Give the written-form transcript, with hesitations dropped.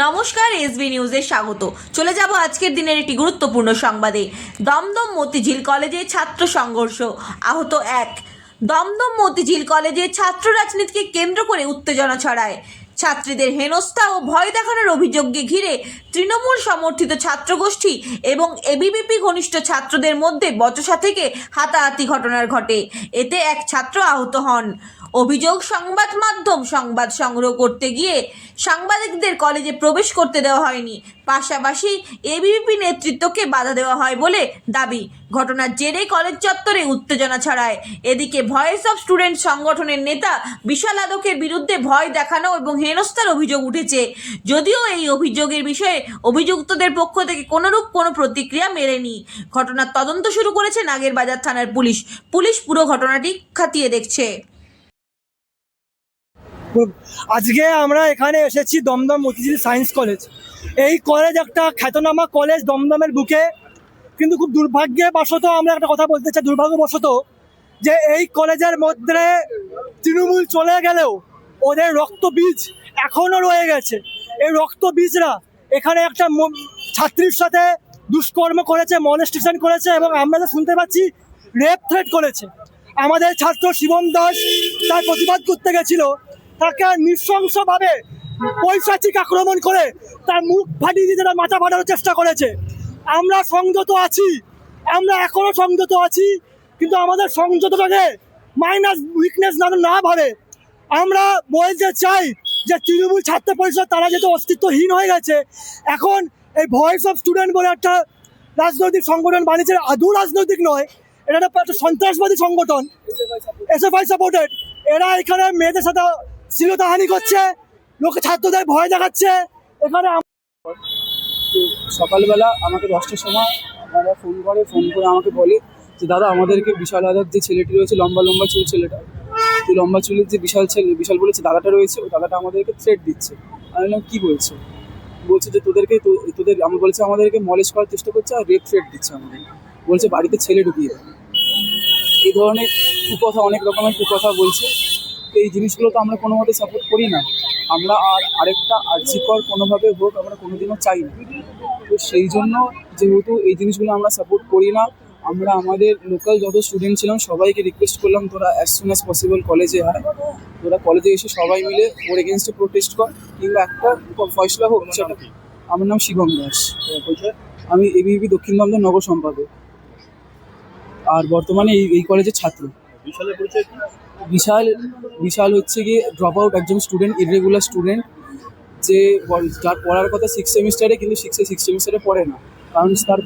নমস্কার, এসবি নিউজে স্বাগত। চলে যাব আজকের দিনের একটি গুরুত্বপূর্ণ সংবাদে। দমদম মতিঝিল কলেজে ছাত্র সংঘর্ষ, আহত এক। দমদম মতিঝিল কলেজে ছাত্র রাজনীতিকে কেন্দ্র করে উত্তেজনা ছড়ায়। ছাত্রীদের হেনস্থা ও ভয় দেখানোর অভিযোগকে ঘিরে তৃণমূল সমর্থিত ছাত্রগোষ্ঠী এবং এবিভিপি ঘনিষ্ঠ ছাত্রদের মধ্যে বচসা থেকে হাতাহাতি ঘটনার ঘটে। এতে এক ছাত্র আহত হন। অভিযোগ, সংবাদ মাধ্যম সংবাদ সংগ্রহ করতে গিয়ে সাংবাদিকদের কলেজে প্রবেশ করতে দেওয়া হয়নি, পাশাপাশি এবিভিপি নেতৃত্বকে বাধা দেওয়া হয় বলে দাবি। ঘটনার জেরে কলেজ চত্বরে উত্তেজনা ছড়ায়। এদিকে ভয়েস অফ স্টুডেন্ট সংগঠনের নেতা বিশাল আদকের বিরুদ্ধে ভয় দেখানো এবং হেনস্থার অভিযোগ উঠেছে। যদিও এই অভিযোগের বিষয়ে অভিযুক্তদের পক্ষ থেকে কোনোরূপ কোনো প্রতিক্রিয়া মেলেনি। ঘটনার তদন্ত শুরু করেছে নাগেরবাজার থানার পুলিশ পুরো ঘটনাটি খতিয়ে দেখছে। আজকে আমরা এখানে এসেছি দমদম মতিঝিল সায়েন্স কলেজ। এই কলেজ একটা খ্যাতনামা কলেজ দমদমের বুকে, কিন্তু খুব দুর্ভাগ্যবশত আমরা একটা কথা বলতে চাই, দুর্ভাগ্যবশত যে এই কলেজের মধ্যে তৃণমূল চলে গেলেও ওদের রক্তবীজ এখনও রয়ে গেছে। এই রক্তবীজরা এখানে একটা ছাত্রীর সাথে দুষ্কর্ম করেছে, মলেস্টেশন করেছে এবং আমরা তো শুনতে পাচ্ছি রেপ থ্রেট করেছে। আমাদের ছাত্র শিবম দাস তার প্রতিবাদ করতে গেছিল, তাকে নৃশংসভাবে পৈশাচিক আক্রমণ করে তার মুখ ফাটিয়ে দিয়ে তার মাথা ফাটানোর চেষ্টা করেছে। আমরা সংযত আছি, আমরা এখনো সংযত আছি, কিন্তু আমাদের সংযতটাকে মাইনাস উইকনেস না ভাবে আমরা বলতে চাই যে তৃণমূল ছাত্র পরিষদ তারা যেহেতু অস্তিত্বহীন হয়ে গেছে, এখন এই ভয়েস অফ স্টুডেন্ট বলে একটা রাজনৈতিক সংগঠন বানিয়েছে। আদৌ রাজনৈতিক নয়, এটা একটা সন্ত্রাসবাদী সংগঠন, এসএফআই সাপোর্টেড। এরা এখানে মেয়েদের সাথে শ্লীলতাহানি করছে, লোকে ছাত্রদের ভয় দেখাচ্ছে। এখানে সকালবেলা আমাকে 10টার সময় আমারা ফোন করে আমাকে বলে যে দাদা আমাদেরকে বিশাল আদার যে ছেলেটি রয়েছে, লম্বা চুল ছেলেটা, তো লম্বা চুলের যে বিশাল বলেছে দাদাটা রয়েছে, ওই দাদাটা আমাদেরকে থ্রেট দিচ্ছে। আমি বললাম কী বলছে? বলছে যে তোদের আমি বলছি আমাদেরকে মলেজ করার চেষ্টা করছে আর রেপ থ্রেট দিচ্ছে আমাদের, বলছে বাড়িতে ছেলে ঢুকিয়ে দেবে। এই ধরনের কুকথা, অনেক রকমের কুকথা বলছে। তো এই জিনিসগুলো তো আমরা কোনো মতে সাপোর্ট করি না। আমরা আরেকটা আর্জিকর কোনোভাবে হোক আমরা কোনোদিনও চাই না। তো সেই জন্য যেহেতু এই জিনিসগুলো আমরা সাপোর্ট করি না, আমরা আমাদের লোকাল যত স্টুডেন্ট ছিলাম সবাইকে রিকোয়েস্ট করলাম তোরা অ্যাজ সুন অ্যাজ পসিবল কলেজে আয়, তোরা কলেজে এসে সবাই মিলে ওর এগেনস্টে প্রোটেস্ট কর, কিংবা একটা ফয়সলা হোক। সেটা আমার নাম শিবম দাস, আমি এবিভিপি দক্ষিণ দমদম নগর সম্পাদক, আর বর্তমানে এই কলেজের ছাত্র। বিশাল হচ্ছে গিয়ে ড্রপ আউট একজন স্টুডেন্ট, ইররেগুলার স্টুডেন্ট, যে যার পড়ার কথা 6 সেমিস্টারে, কিন্তু 6 সেমিস্টারে পড়ে না, কারণ তার